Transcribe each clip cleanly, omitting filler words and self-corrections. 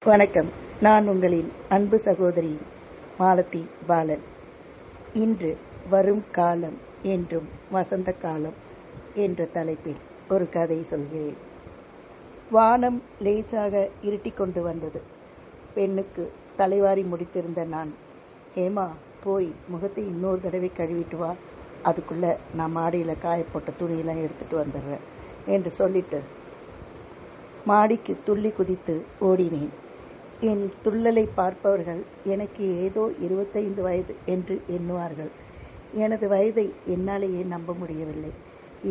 வணக்கம். நான் உங்களின் அன்பு சகோதரி மாலதி பாலன். இன்று வரும் காலம் என்றும் வசந்த காலம் என்ற தலைப்பில் ஒரு கதை சொல்கிறேன். வானம் லேசாக இருட்டிக் கொண்டு வந்தது. பெண்ணுக்கு தலைவாரி முடித்திருந்த நான், ஏமா போய் முகத்தை இன்னொரு தடவை கழுவிட்டு வா, அதுக்குள்ள நான் மாடியில் காயப்போட்ட துணியெல்லாம் எடுத்துட்டு வந்துடுறேன் என்று சொல்லிட்டு மாடிக்கு துள்ளி குதித்து ஓடினேன். என் துள்ளலை பார்ப்பவர்கள் எனக்கு ஏதோ 25 வயது என்று எண்ணுவார்கள். எனது வயதை என்னாலேயே நம்ப முடியவில்லை.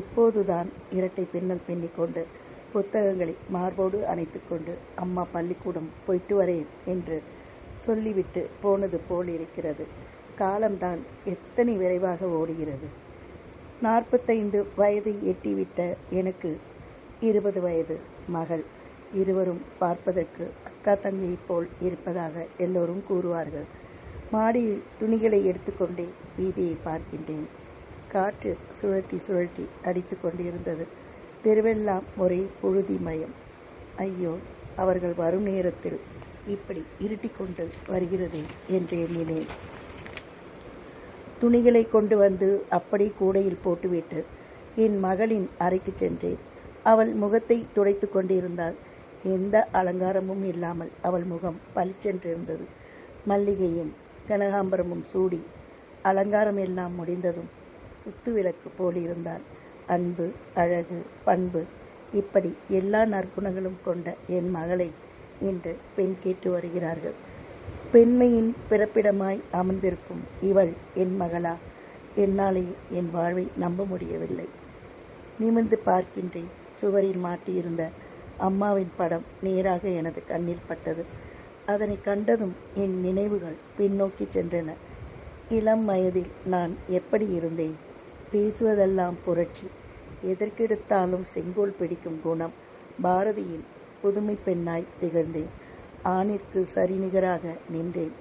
இப்போதுதான் இரட்டை பின்னல் பின்னிக்கொண்டு புத்தகங்களை மார்போடு அணைத்துக்கொண்டு அம்மா பள்ளிக்கூடம் போயிட்டு வரேன் என்று சொல்லிவிட்டு போனது போல் இருக்கிறது. காலம்தான் எத்தனை விரைவாக ஓடுகிறது. 45 வயதை எட்டிவிட்ட எனக்கு 20 வயது மகள். இருவரும் பார்ப்பதற்கு அக்கா தங்கையை போல் இருப்பதாக எல்லோரும் கூறுவார்கள். மாடியில் துணிகளை எடுத்துக்கொண்டே வீதியை பார்க்கின்றேன். காற்று சுழட்டி சுழட்டி அடித்து கொண்டிருந்தது. தெருவெல்லாம் ஒரே புழுதி மயம். ஐயோ, அவர்கள் வரும் நேரத்தில் இப்படி இருட்டிக் கொண்டு வருகிறது என்று எண்ணினேன். துணிகளை கொண்டு வந்து அப்படி கூடையில் போட்டுவிட்டு என் மகளின் அறைக்கு சென்றேன். அவள் முகத்தை துடைத்து கொண்டிருந்தாள். எந்த அலங்காரமும் இல்லாமல் அவள் முகம் பளிச்சென்றிருந்தது. மல்லிகையும் கனகாம்பரமும் சூடி அலங்காரம் எல்லாம் முடிந்ததும் குத்துவிளக்கு போலிருந்தாள். அன்பு, அழகு, பண்பு, இப்படி எல்லா நற்குணங்களும் கொண்ட என் மகளை இன்று பெண் கேட்டு வருகிறார்கள். பெண்மையின் பிறப்பிடமாய் அமர்ந்திருக்கும் இவள் என் மகளா? என்னாலே என் வாழ்வை நம்ப முடியவில்லை. நிமிர்ந்து பார்க்கின்றேன். சுவரில் மாட்டியிருந்த அம்மாவின் படம் நேராக எனது கண்ணில் பட்டது. அதனை கண்டதும் என் நினைவுகள் பின்னோக்கி சென்றன. இளம் வயதில் நான் எப்படி இருந்தேன்? பேசுவதெல்லாம் புரட்சி, எதற்கெடுத்தாலும் செங்கோல் பிடிக்கும் குணம். பாரதியின் புதுமை பெண்ணாய் திகழ்ந்தேன். ஆணிற்கு சரிநிகராக நின்றேன்.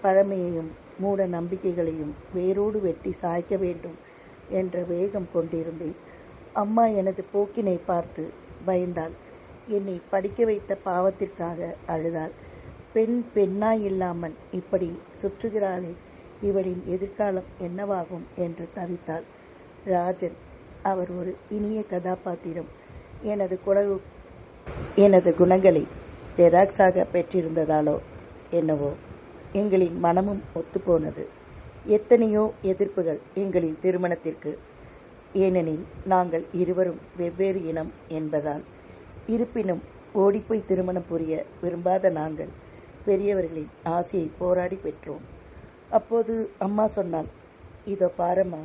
பழமையையும் மூட நம்பிக்கைகளையும் வேரோடு வெட்டி சாய்க்க வேண்டும் என்ற வேகம் கொண்டிருந்தேன். அம்மா எனது போக்கினை பார்த்து பயந்தாள். என்னை படிக்க வைத்த பாவத்திற்காக அழுதாள். பெண் பெண்ணாய் இல்லாமல் இப்படி சுற்றுகிறாளே, இவளின் எதிர்காலம் என்னவாகும் என்று தவித்தாள். ராஜன், அவர் ஒரு இனிய கதாபாத்திரம். எனது குணங்களை ஜெராக்ஸாக பெற்றிருந்ததாலோ என்னவோ எங்களின் மனமும் ஒத்துப்போனது. எத்தனையோ எதிர்ப்புகள் எங்களின் திருமணத்திற்கு. ஏனெனில் நாங்கள் இருவரும் வெவ்வேறு இனம் என்பதால். இருப்பினும் ஓடிப்போய் திருமணம் புரிய விரும்பாத நாங்கள் பெரியவர்களின் ஆசையை போராடி பெற்றோம். அப்போது அம்மா சொன்னாள், இதோ பாரம்மா,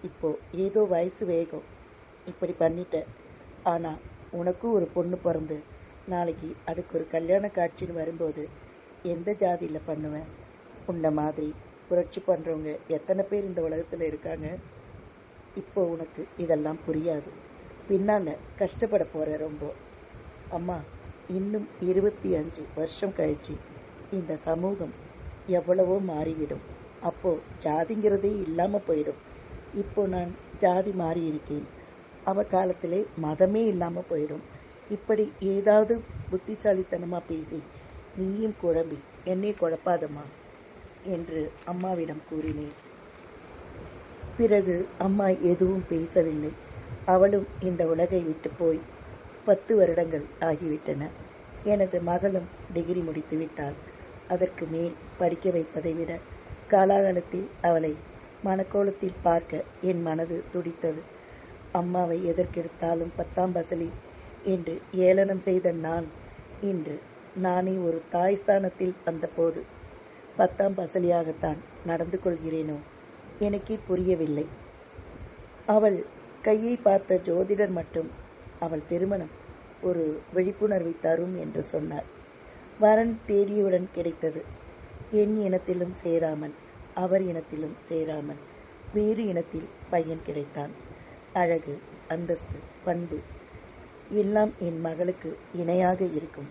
இப்போ ஏதோ வயசு வேகம் இப்படி பண்ணிட்ட. ஆனால் உனக்கும் ஒரு பொண்ணு பிறந்து நாளைக்கு அதுக்கு ஒரு கல்யாண காட்சின்னு வரும்போது எந்த ஜாதியில் பண்ணுவேன்? உன்ன மாதிரி புரட்சி பண்ணுறவங்க எத்தனை பேர் இந்த உலகத்தில் இருக்காங்க. இப்போ உனக்கு இதெல்லாம் புரியாது. பின்னால் கஷ்டப்பட போகிற ரொம்ப. அம்மா, இன்னும் 25 வருஷம் கழிச்சு இந்த சமூகம் எவ்வளவோ மாறிவிடும். அப்போ ஜாதிங்கிறதே இல்லாமல் போயிடும். இப்போ நான் ஜாதி மாறி இருக்கேன். அவ காலத்திலே மதமே இல்லாமல் போயிடும். இப்படி ஏதாவது புத்திசாலித்தனமாக பேசி நீயும் குழம்பி என்னை குழப்பாதம்மா என்று அம்மாவிடம் கூறினேன். பிறகு அம்மா எதுவும் பேசவில்லை. அவளும் இந்த உலகை விட்டு போய் 10 வருடங்கள் ஆகிவிட்டன. எனது மகளும் டிகிரி முடித்து விட்டாள். அதற்கு மேல் படிக்க வைப்பதை விட காலாகாலத்தில் அவளை மனக்கோலத்தில் பார்க்க என் மனது துடித்தது. அம்மாவை எதற்கெடுத்தாலும் 10ஆம் பசலி என்று ஏளனம் செய்த நான் இன்று நானே ஒரு தாய் ஸ்தானத்தில் வந்தபோது 10ஆம் பசலியாகத்தான் நடந்து கொள்கிறேனோ எனக்கே புரியவில்லை. அவள் கையை பார்த்த ஜோதிடர் மட்டும் அவள் திருமணம் ஒரு விழிப்புணர்வை தரும் என்று சொன்னார். வரன் தேடியவுடன் கிடைத்தது. என் இனத்திலும் சேராமல், அவர் இனத்திலும் சேராமல் வேறு இனத்தில் பையன் கிடைத்தான். அழகு, அந்தஸ்து, பண்பு எல்லாம் என் மகளுக்கு இணையாக இருக்கும்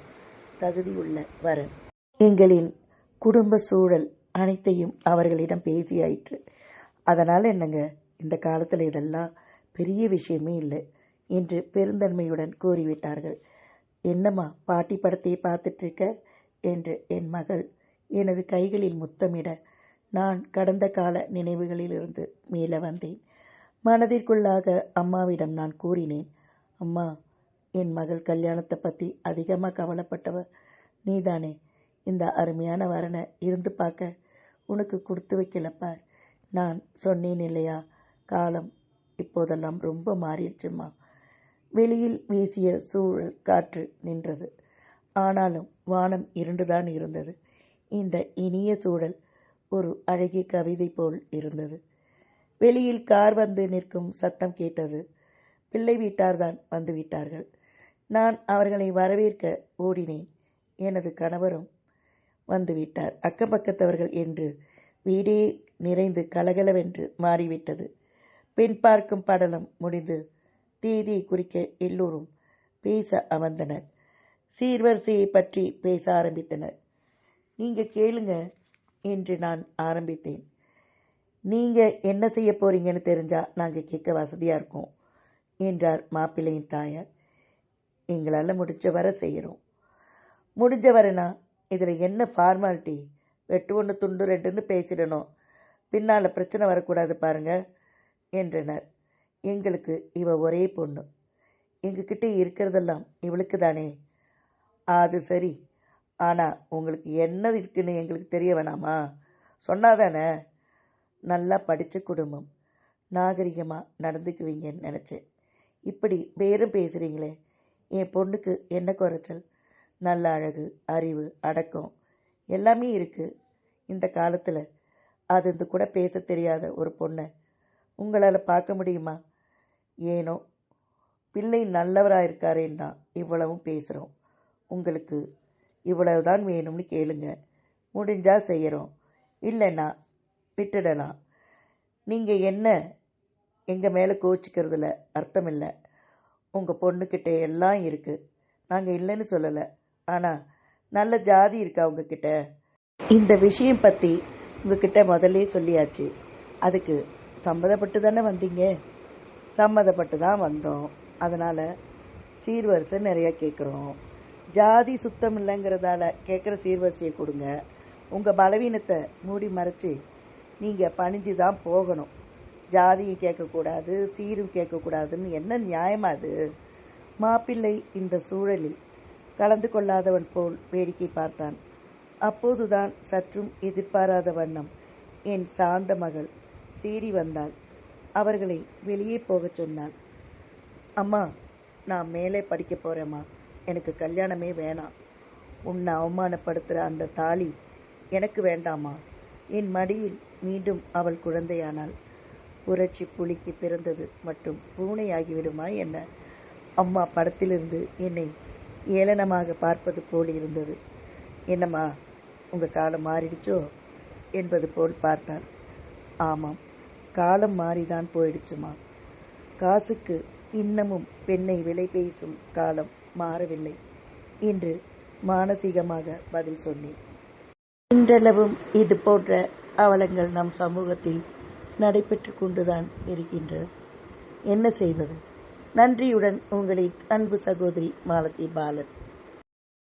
தகுதியுள்ள வரன். எங்களின் குடும்ப சூழல் அனைத்தையும் அவர்களிடம் பேசியாயிற்று. அதனால் என்னங்க, இந்த காலத்தில் இதெல்லாம் பெரிய விஷயமே இல்லை என்று பெருந்தன்மையுடன் கூறிவிட்டார்கள். என்னம்மா பாட்டி படத்தையே பார்த்துட்டு இருக்க? என்று என் மகள் எனது கைகளில் முத்தமிட நான் கடந்த கால நினைவுகளிலிருந்து மீள வந்தேன். மனதிற்குள்ளாக அம்மாவிடம் நான் கூறினேன், அம்மா, என் மகள் கல்யாணத்தை பற்றி அதிகமாக கவலைப்பட்டவ நீதானே. இந்த அருமையான வரனை இருந்து பார்க்க உனக்கு கொடுத்து வைக்கல பார். நான் சொன்னேன் இல்லையா, காலம் இப்போதெல்லாம் ரொம்ப மாறிடுச்சுமா. வெளியில் வீசிய சூழல் காற்று நின்றது. ஆனாலும் வானம் இருண்டுதான் இருந்தது. இந்த இனிய சூழல் ஒரு அழகிய கவிதை போல் இருந்தது. வெளியில் கார் வந்து நிற்கும் சத்தம் கேட்டது. பிள்ளை வீட்டார்தான் வந்துவிட்டார்கள். நான் அவர்களை வரவேற்க ஓடினேன். எனது கணவரும் வந்துவிட்டார். அக்கப்பக்கத்தவர்கள் என்று வீடே நிறைந்து கலகலவென்று மாறிவிட்டது. பெண் பார்க்கும் படலம் முடிந்து தேதியை குறிக்க எல்லோரும் பேச அமர்ந்தனர். சீர்வரிசையை பற்றி பேச ஆரம்பித்தனர். நீங்க கேளுங்க என்று நான் ஆரம்பித்தேன். நீங்க என்ன செய்ய போறீங்கன்னு தெரிஞ்சா நாங்க கேட்க வசதியா இருக்கோம் என்றார் மாப்பிள்ளையின் தாயார். எங்களால் முடிஞ்ச வர செய்கிறோம். முடிஞ்ச வரனா இதில் என்ன ஃபார்மாலிட்டி? வெட்டு ஒன்று துண்டு ரெண்டுன்னு பேசிடணும், பின்னால் பிரச்சனை வரக்கூடாது பாருங்க என்றனர். எங்களுக்கு இவ ஒரே பொண்ணு, எங்ககிட்ட இருக்கிறதெல்லாம் இவளுக்கு தானே. அது சரி, ஆனால் உங்களுக்கு என்ன இருக்குன்னு எங்களுக்கு தெரிய வேணாமா? சொன்னாதானே. நல்லா படித்த குடும்பம், நாகரிகமாக நடந்துக்குவீங்கன்னு நினச்சேன். இப்படி பேரும் பேசுகிறீங்களே. என் பொண்ணுக்கு என்ன குறைச்சல்? நல்ல அழகு, அறிவு, அடக்கம் எல்லாமே இருக்குது. இந்த காலத்தில் அது கூட பேச தெரியாத ஒரு பொண்ணை உங்களால் பார்க்க முடியுமா? ஏனோ பிள்ளை நல்லவராக இருக்காரேன்னு தான் இவ்வளவும் பேசுகிறோம். உங்களுக்கு இவ்வளவுதான் வேணும்னு கேளுங்க, முடிஞ்சால் செய்கிறோம், இல்லைன்னா விட்டுடலாம். நீங்கள் என்ன எங்கள் மேலே கோச்சிக்கிறதுல அர்த்தம் இல்லை. உங்கள் பொண்ணுக்கிட்ட எல்லாம் இருக்குது, நாங்கள் இல்லைன்னு சொல்லலை. ஆனால் நல்ல ஜாதி இருக்கா உங்ககிட்ட? இந்த விஷயம் பற்றி உங்ககிட்ட முதல்ல சொல்லியாச்சு. அதுக்கு சம்மதப்பட்டு தானே வந்தீங்க? சம்மதப்பட்டு தான் வந்தோம். அதனால் சீர்வரிசை நிறையா கேட்குறோம். ஜாதி சுத்தம் இல்லைங்கிறதால கேட்குற சீர்வரிசையை கொடுங்க. உங்கள் பலவீனத்தை மூடி மறைச்சி நீங்கள் பணிஞ்சு தான் போகணும். ஜாதியும் கேட்கக்கூடாது, சீரும் கேட்கக்கூடாதுன்னு என்ன நியாயமா அது? மாப்பிள்ளை இந்த சூழலில் கலந்து கொள்ளாதவன் போல் வேடிக்கை பார்த்தான். அப்போதுதான் சற்றும் எதிர்பாராத வண்ணம் என் சாந்த மகள் சீறி வந்தாள். அவர்களை வெளியே போகச் சொன்னாள். அம்மா, நான் மேலே படிக்க போகிறேம்மா, எனக்கு கல்யாணமே வேணாம். உன்னை அவமானப்படுத்துகிற அந்த தாலி எனக்கு வேண்டாமா. என் மடியில் மீண்டும் அவள் குழந்தையானாள். புரட்சி புலிக்கு பிறந்தது மட்டும் பூனையாகிவிடுமா என்ன? அம்மா படத்திலிருந்து என்னை ஏளனமாக பார்ப்பது போல் இருந்தது. என்னம்மா, உங்கள் காலம் மாறிடுச்சோ என்பது போல் பார்த்தாள். ஆமாம், காலம் மாறிதான் போயிடுச்சுமா. காசுக்கு இன்னமும் பெண்ணை விலை பேசும் காலம் மாறவில்லை என்று மானசீகமாக பதில் சொன்னேன். இன்றளவும் இது போன்ற அவலங்கள் நம் சமூகத்தில் நடைபெற்று கொண்டுதான் இருக்கின்றது. என்ன செய்வது? நன்றியுடன் உங்களின் அன்பு சகோதரி மாலதி பாலன்.